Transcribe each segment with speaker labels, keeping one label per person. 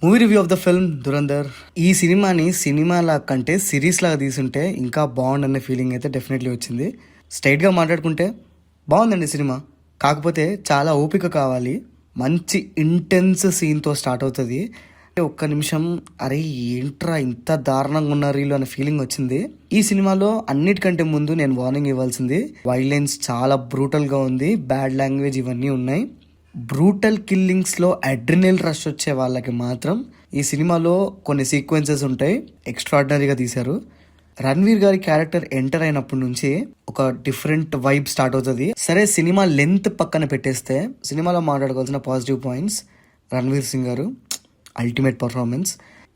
Speaker 1: Movie review of the film Dhurandhar. ఈ సినిమాని సినిమాలా కంటే సిరీస్ లాగా తీసుంటే ఇంకా బాగుండనే ఫీలింగ్ అయితే డెఫినెట్లీ వచ్చింది. స్ట్రైట్గా మాట్లాడుకుంటే బాగుందండి సినిమా. కాకపోతే చాలా ఓపిక కావాలి. మంచి ఇంటెన్స్ సీన్తో స్టార్ట్ అవుతుంది. ఒక్క నిమిషం అరే ఏంట్రా ఇంత దారుణంగా ఉన్నారు వీళ్ళు అనే ఫీలింగ్ వచ్చింది. ఈ సినిమాలో అన్నిటికంటే ముందు నేను వార్నింగ్ ఇవ్వాల్సింది, వైలెన్స్ చాలా బ్రూటల్గా ఉంది, బ్యాడ్ లాంగ్వేజ్ ఇవన్నీ ఉన్నాయి. బ్రూటల్ కిల్లింగ్స్లో అడ్రినల్ రష్ వచ్చే వాళ్ళకి మాత్రం ఈ సినిమాలో కొన్ని సీక్వెన్సెస్ ఉంటాయి, ఎక్స్ట్రాడినరీగా తీశారు. రణ్వీర్ గారి క్యారెక్టర్ ఎంటర్ అయినప్పటి నుంచి ఒక డిఫరెంట్ వైబ్ స్టార్ట్ అవుతుంది. సరే సినిమా లెంత్ పక్కన పెట్టేస్తే సినిమాలో మాట్లాడుకోవాల్సిన పాజిటివ్ పాయింట్స్, రణ్వీర్ సింగ్ గారు అల్టిమేట్ పర్ఫార్మెన్స్,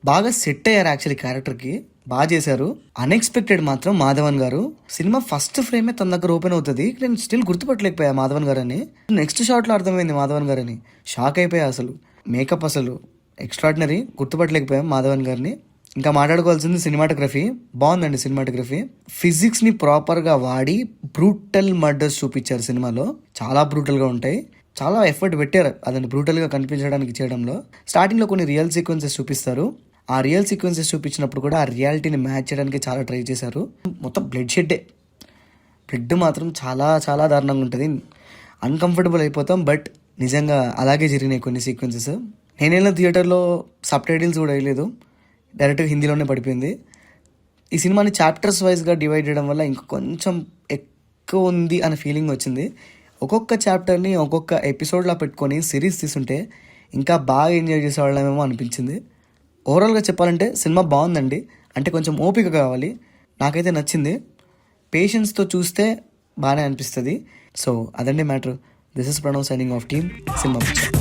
Speaker 1: బాగా సెట్ అయ్యారు యాక్చువల్లీ క్యారెక్టర్కి, బాగా చేశారు. అన్ఎక్స్పెక్టెడ్ మాత్రం మాధవన్ గారు. సినిమా ఫస్ట్ ఫ్రేమే తన దగ్గర ఓపెన్ అవుతుంది, నేను స్టిల్ గుర్తుపట్టలేకపోయా మాధవన్ గారు అని. నెక్స్ట్ షాట్లో అర్థమైంది మాధవన్ గారు అని, షాక్ అయిపోయా. అసలు మేకప్ అసలు ఎక్స్ట్రాడినరీ, గుర్తుపట్టలేకపోయాం మాధవన్ గారిని. ఇంకా మాట్లాడుకోవాల్సింది సినిమాటోగ్రఫీ. బాగుందండి సినిమాటోగ్రఫీ. ఫిజిక్స్ని ప్రాపర్గా వాడి బ్రూటల్ మర్డర్స్ చూపించారు సినిమాలో. చాలా బ్రూటల్గా ఉంటాయి, చాలా ఎఫర్ట్ పెట్టారు అదని బ్రూటల్గా కనిపించడానికి చేయడంలో. స్టార్టింగ్లో కొన్ని రియల్ సీక్వెన్సెస్ చూపిస్తారు. ఆ రియల్ సీక్వెన్సెస్ చూపించినప్పుడు కూడా ఆ రియాలిటీని మ్యాచ్ చేయడానికి చాలా ట్రై చేశారు. మొత్తం బ్లడ్ షెడ్డే. బ్లడ్ మాత్రం చాలా చాలా దారుణంగా ఉంటుంది, అన్కంఫర్టబుల్ అయిపోతాం. బట్ నిజంగా అలాగే జరిగినాయి కొన్ని సీక్వెన్సెస్. నేను వెళ్ళిన థియేటర్లో సబ్ టైటిల్స్ కూడా వేయలేదు, డైరెక్ట్గా హిందీలోనే పడిపోయింది. ఈ సినిమాని చాప్టర్స్ వైజ్గా డివైడ్ చేయడం వల్ల ఇంకా కొంచెం ఎక్కువ ఉంది అనే ఫీలింగ్ వచ్చింది. ఒక్కొక్క చాప్టర్ని ఒక్కొక్క ఎపిసోడ్లా పెట్టుకొని సిరీస్ తీసుంటే ఇంకా బాగా ఎంజాయ్ చేసేవాళ్ళమేమో అనిపించింది. ఓవరాల్గా చెప్పాలంటే సినిమా బాగుందండి, అంటే కొంచెం ఓపిక కావాలి. నాకైతే నచ్చింది. పేషెన్స్తో చూస్తే బాగానే అనిపిస్తుంది. సో అదండి matter. This is Pranav signing off team cinema picture.